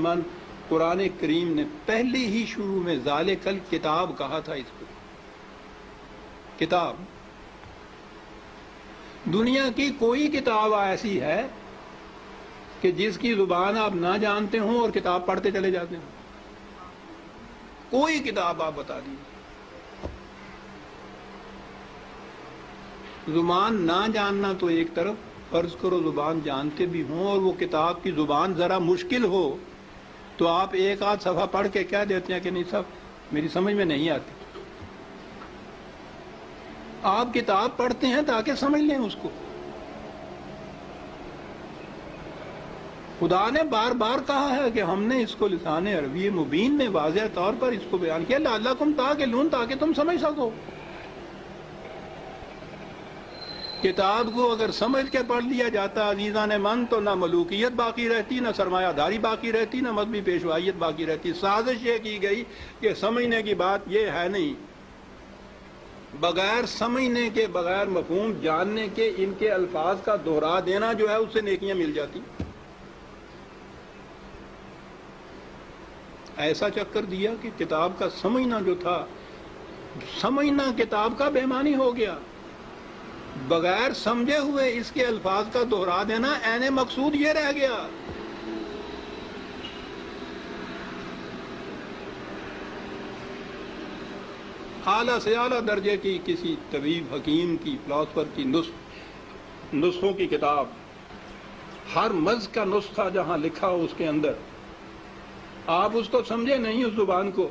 من قرآن کریم نے پہلے ہی شروع میں ذالکل کتاب کہا تھا. اس کو کتاب، دنیا کی کوئی کتاب ایسی ہے کہ جس کی زبان آپ نہ جانتے ہوں اور کتاب پڑھتے چلے جاتے ہوں؟ کوئی کتاب آپ بتا دیجیے. زبان نہ جاننا تو ایک طرف، فرض کرو زبان جانتے بھی ہوں اور وہ کتاب کی زبان ذرا مشکل ہو تو آپ ایک آدھ صفحہ پڑھ کے کہہ دیتے ہیں کہ نہیں صاحب میری سمجھ میں نہیں آتی. آپ کتاب پڑھتے ہیں تاکہ سمجھ لیں اس کو. خدا نے بار بار کہا ہے کہ ہم نے اس کو لسان عربی مبین میں واضح طور پر اس کو بیان کیا، لعلکم تعقلون، تاکہ تم سمجھ سکو. کتاب کو اگر سمجھ کے پڑھ لیا جاتا عزیزان من تو نہ ملوکیت باقی رہتی، نہ سرمایہ داری باقی رہتی، نہ مذہبی پیشوائیت باقی رہتی. سازش یہ کی گئی کہ سمجھنے کی بات یہ ہے نہیں، بغیر سمجھنے کے، بغیر مفہوم جاننے کے ان کے الفاظ کا دہرا دینا جو ہے اس سے نیکیاں مل جاتی. ایسا چکر دیا کہ کتاب کا سمجھنا جو تھا، سمجھنا کتاب کا بے معنی ہو گیا. بغیر سمجھے ہوئے اس کے الفاظ کا دہرا دینا عین مقصود یہ رہ گیا. اعلیٰ سے اعلیٰ درجے کی کسی طبیب، حکیم کی، فلاسفر کی نسخوں کی کتاب، ہر مرض کا نسخہ جہاں لکھا ہو اس کے اندر، آپ اس کو سمجھے نہیں اس زبان کو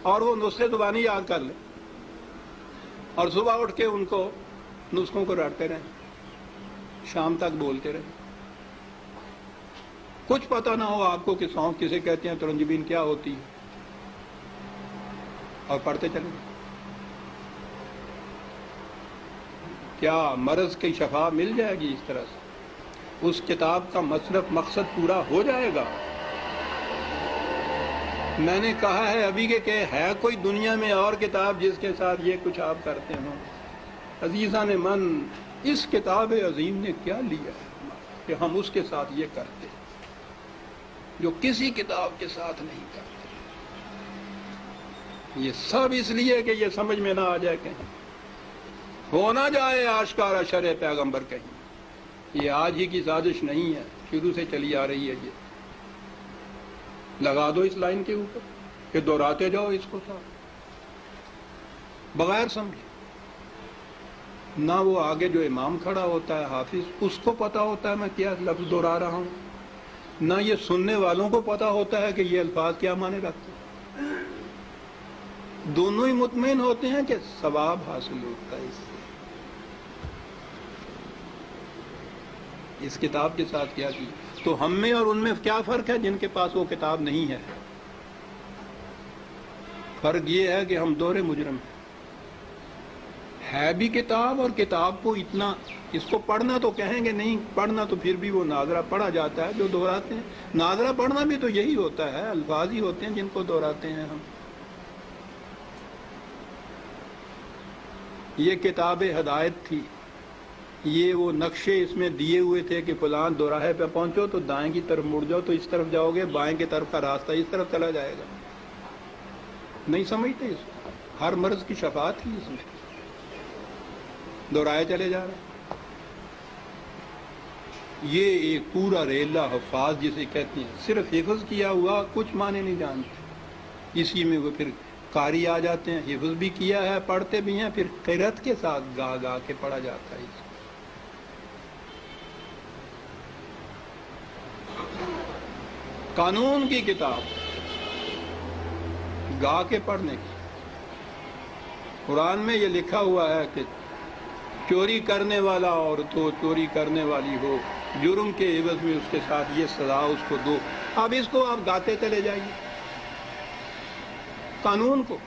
اور وہ نسخے زبانی یاد کر لیں اور صبح اٹھ کے ان کو نسخوں کو رٹتے رہیں، شام تک بولتے رہیں. کچھ پتہ نہ ہو آپ کو کہ سونف کسے کہتے ہیں، ترنجبین کیا ہوتی ہے، اور پڑھتے چلیں. کیا مرض کی شفا مل جائے گی اس طرح سے؟ اس کتاب کا مصرف مقصد پورا ہو جائے گا؟ میں نے کہا ہے ابھی کہ ہے کوئی دنیا میں اور کتاب جس کے ساتھ یہ کچھ آپ کرتے ہوں؟ عزیزان من، اس کتاب عظیم نے کیا لیا ہے کہ ہم اس کے ساتھ یہ کرتے جو کسی کتاب کے ساتھ نہیں کرتے؟ یہ سب اس لیے کہ یہ سمجھ میں نہ آ جائے، کہیں ہو نہ جائے آشکارا شرع پیغمبر کہیں. یہ آج ہی کی سازش نہیں ہے، شروع سے چلی آ رہی ہے. یہ لگا دو اس لائن کے اوپر کہ دہراتے جاؤ اس کو ساتھ بغیر سمجھے. نہ وہ آگے جو امام کھڑا ہوتا ہے حافظ، اس کو پتا ہوتا ہے میں کیا لفظ دہرا رہا ہوں، نہ یہ سننے والوں کو پتا ہوتا ہے کہ یہ الفاظ کیا معنی رکھتے ہیں. دونوں ہی مطمئن ہوتے ہیں کہ ثواب حاصل ہوتا ہے اس سے. اس کتاب کے ساتھ کیا کی تو ہم میں اور ان میں کیا فرق ہے جن کے پاس وہ کتاب نہیں ہے؟ فرق یہ ہے کہ ہم دور مجرم ہیں. ہے بھی کتاب، اور کتاب کو اتنا، اس کو پڑھنا تو کہیں گے نہیں، پڑھنا تو پھر بھی وہ ناظرہ پڑھا جاتا ہے جو دہراتے ہیں. ناظرہ پڑھنا بھی تو یہی ہوتا ہے، الفاظ ہی ہوتے ہیں جن کو دہراتے ہیں ہم. یہ کتاب ہدایت تھی، یہ وہ نقشے اس میں دیے ہوئے تھے کہ فلاں دوراہے پہ پہنچو تو دائیں کی طرف مڑ جاؤ تو اس طرف جاؤ گے، بائیں کی طرف کا راستہ اس طرف چلا جائے گا. نہیں سمجھتے اس کو. ہر مرض کی شفا تھی اس میں، دورائے چلے جا رہے. یہ ایک پورا ریلا حفاظ جسے کہتے ہیں، صرف حفظ کیا ہوا، کچھ معنی نہیں جانتے. اسی میں وہ پھر قاری آ جاتے ہیں، حفظ بھی کیا ہے، پڑھتے بھی ہیں، پھر قرأت کے ساتھ گا گا کے پڑھا جاتا ہے. اس قانون کی کتاب گا کے پڑھنے کی. قرآن میں یہ لکھا ہوا ہے کہ چوری کرنے والا عورت ہو، چوری کرنے والی ہو، جرم کے عوض میں اس کے ساتھ یہ سزا اس کو دو. اب اس کو آپ گاتے چلے جائیے قانون کو.